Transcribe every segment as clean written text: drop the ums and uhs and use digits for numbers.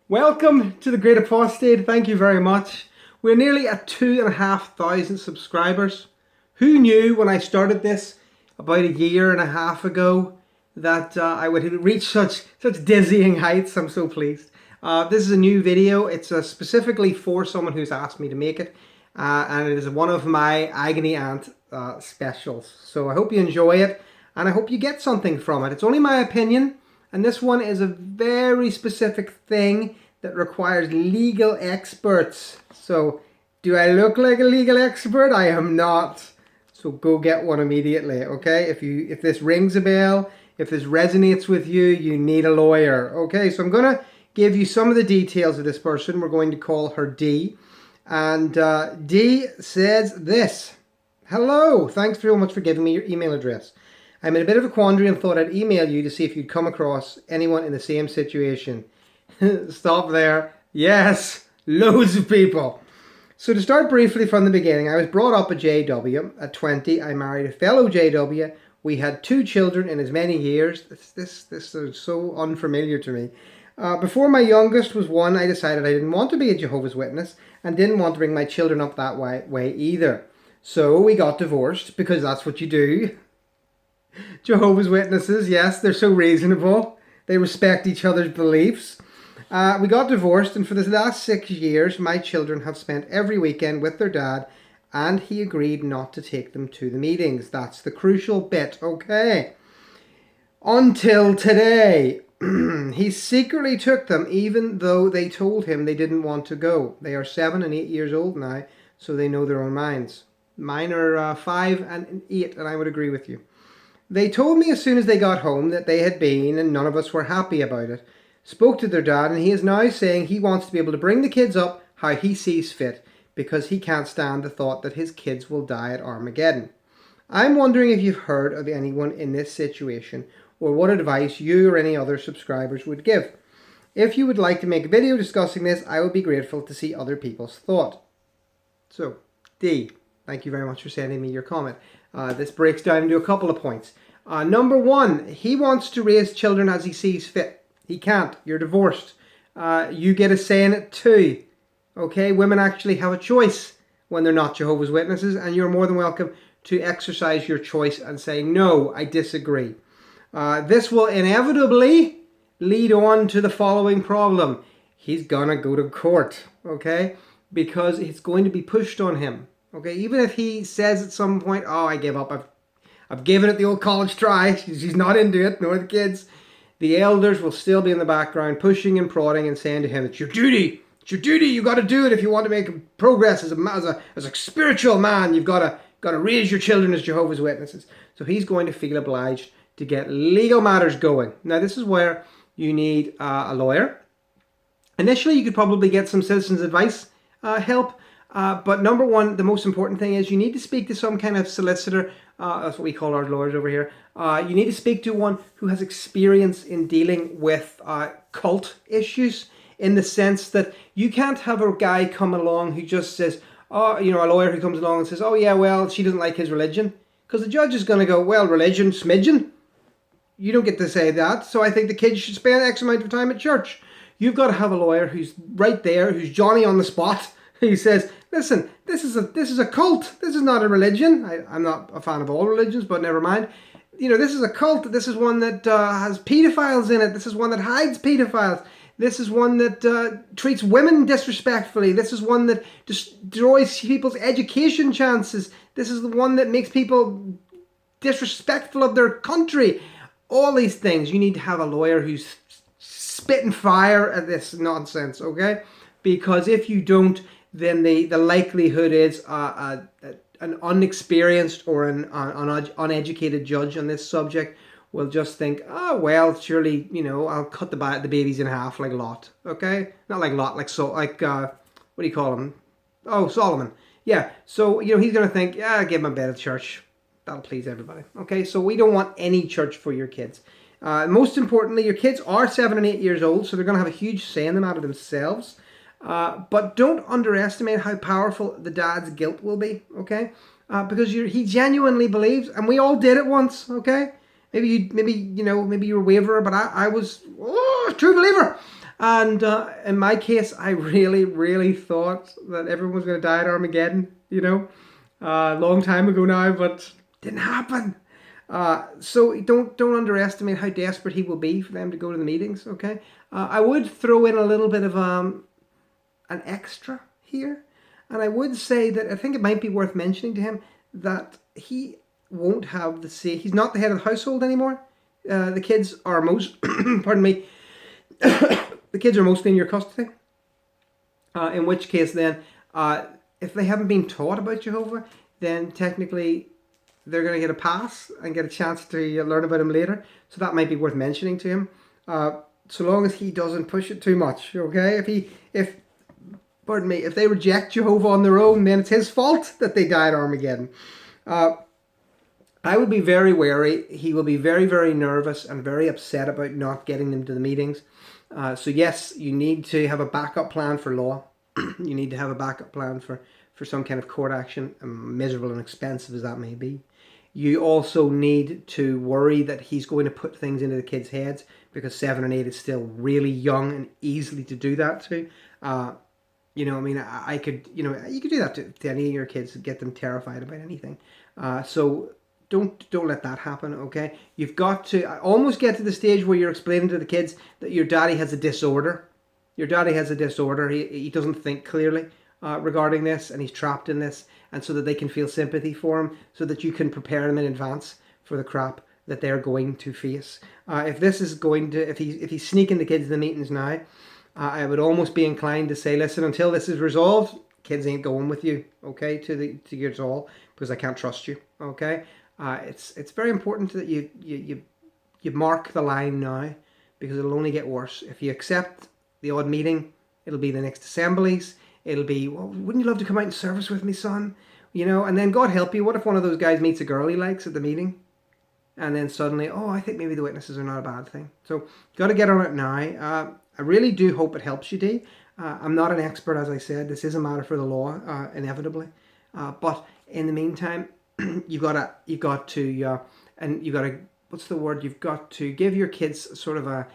Welcome to the Great Apostate. Thank you very much. We're nearly at 2,500 subscribers. Who knew when I started this about a year and a half ago that I would reach such dizzying heights? I'm so pleased. This is a new video. It's specifically for someone who's asked me to make it, and it is one of my agony aunt specials. So I hope you enjoy it, and I hope you get something from it. It's only my opinion. And this one is a very specific thing that requires legal experts. So, do I look like a legal expert? I am not. So go get one immediately, okay? If this rings a bell, if this resonates with you, you need a lawyer, okay? So I'm going to give you some of the details of this person. We're going to call her D. And D says this. Hello, thanks very much for giving me your email address. I'm in a bit of a quandary and thought I'd email you to see if you'd come across anyone in the same situation. Stop there. Yes, loads of people. So to start briefly from the beginning, I was brought up a JW. At 20, I married a fellow JW. We had 2 children in as many years. This is so unfamiliar to me. Before my youngest was 1, I decided I didn't want to be a Jehovah's Witness and didn't want to bring my children up that way either. So we got divorced because that's what you do. Jehovah's Witnesses, yes, they're so reasonable. They respect each other's beliefs. We got divorced, and for the last 6 years, my children have spent every weekend with their dad, and he agreed not to take them to the meetings. That's the crucial bit, okay? Until today, he secretly took them, even though they told him they didn't want to go. They are 7 and 8 years old now, so they know their own minds. Mine are 5 and 8, and I would agree with you. They told me as soon as they got home that they had been and none of us were happy about it. Spoke to their dad and he is now saying he wants to be able to bring the kids up how he sees fit because he can't stand the thought that his kids will die at Armageddon. I'm wondering if you've heard of anyone in this situation or what advice you or any other subscribers would give. If you would like to make a video discussing this, I would be grateful to see other people's thought. So, D, thank you very much for sending me your comment. This breaks down into a couple of points. Number 1, he wants to raise children as he sees fit. He can't. You're divorced. You get a say in it too. Okay, women actually have a choice when they're not Jehovah's Witnesses, and you're more than welcome to exercise your choice and say, no, I disagree. This will inevitably lead on to the following problem. He's gonna go to court, okay, because it's going to be pushed on him. Okay, even if he says at some point, oh, I give up, I've given it the old college try, she's not into it, nor the kids, the elders will still be in the background pushing and prodding and saying to him, it's your duty, you got to do it if you want to make progress as a spiritual man, you've got to raise your children as Jehovah's Witnesses. So he's going to feel obliged to get legal matters going. Now this is where you need a lawyer. Initially you could probably get some citizens' advice help. But number 1, the most important thing is you need to speak to some kind of solicitor. That's what we call our lawyers over here. You need to speak to one who has experience in dealing with cult issues, in the sense that you can't have a guy come along who just says, oh, you know, a lawyer who comes along and says, oh yeah, well, she doesn't like his religion. Because the judge is going to go, well, religion, smidgen. You don't get to say that. So I think the kids should spend X amount of time at church. You've got to have a lawyer who's right there, who's Johnny on the spot. He says, listen, this is a cult. This is not a religion. I'm not a fan of all religions, but never mind. You know, this is a cult. This is one that has pedophiles in it. This is one that hides pedophiles. This is one that treats women disrespectfully. This is one that destroys people's education chances. This is the one that makes people disrespectful of their country. All these things. You need to have a lawyer who's spitting fire at this nonsense, okay? Because if you don't, then the likelihood is an unexperienced or an uneducated judge on this subject will just think, oh, well, surely, you know, I'll cut the babies in half like Lot, okay? Not like Lot, what do you call him? Oh, Solomon. Yeah, so, you know, he's going to think, yeah, give him a bed at church. That'll please everybody, okay? So we don't want any church for your kids. Most importantly, your kids are 7 and 8 years old, so they're going to have a huge say in the matter themselves. But don't underestimate how powerful the dad's guilt will be, okay? Because he genuinely believes, and we all did it once, okay? Maybe you were a waverer, but I was a true believer. And in my case, I really, really thought that everyone was going to die at Armageddon, a long time ago now, but didn't happen. So don't underestimate how desperate he will be for them to go to the meetings. Okay, I would throw in a little bit of an extra here, and I would say that I think it might be worth mentioning to him that he won't have the say. He's not the head of the household anymore. The kids are most, pardon me, the kids are mostly in your custody. In which case, then, if they haven't been taught about Jehovah, then technically they're going to get a pass and get a chance to learn about him later. So that might be worth mentioning to him. So long as he doesn't push it too much, okay? If they reject Jehovah on their own, then it's his fault that they died Armageddon. I would be very wary. He will be very, very nervous and very upset about not getting them to the meetings. So yes, you need to have a backup plan for law. You need to have a backup plan for some kind of court action, miserable and expensive as that may be. You also need to worry that he's going to put things into the kids' heads, because 7 and 8 is still really young and easily to do that to. I could, you could do that to any of your kids, to get them terrified about anything. So don't let that happen, okay? You've got to almost get to the stage where you're explaining to the kids that your daddy has a disorder. Your daddy has a disorder. He doesn't think clearly regarding this, and he's trapped in this, and so that they can feel sympathy for him, so that you can prepare them in advance for the crap that they're going to face. If he's sneaking the kids to the meetings now, I would almost be inclined to say, listen, until this is resolved, kids ain't going with you, okay, to your all, because I can't trust you, okay. It's very important that you mark the line now, because it'll only get worse. If you accept the odd meeting, it'll be the next assemblies. It'll be, well, wouldn't you love to come out and service with me, son? And then God help you, what if one of those guys meets a girl he likes at the meeting? And then suddenly, oh, I think maybe the witnesses are not a bad thing. So you've got to get on it now. I really do hope it helps you, Dee. I'm not an expert, as I said. This is a matter for the law, inevitably. But in the meantime, you've got to, what's the word? You've got to give your kids sort of a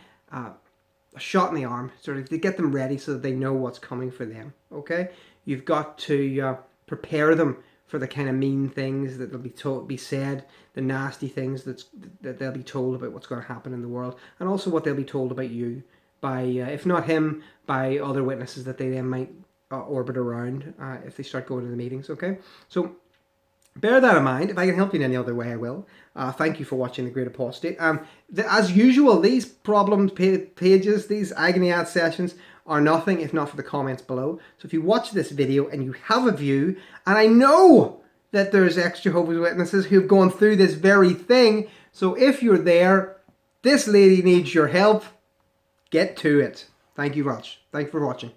shot in the arm, sort of to get them ready so that they know what's coming for them. Okay, you've got to prepare them for the kind of mean things that they'll be said, the nasty things that they'll be told about what's going to happen in the world, and also what they'll be told about you by, if not him, by other witnesses that they then might orbit around if they start going to the meetings. Okay, so bear that in mind. If I can help you in any other way, I will. Thank you for watching The Great Apostate. As usual, these problem pages, these agony ad sessions, are nothing if not for the comments below. So if you watch this video and you have a view, and I know that there's ex-Jehovah's Witnesses who've gone through this very thing, so if you're there, this lady needs your help, get to it. Thank you much. Thanks for watching.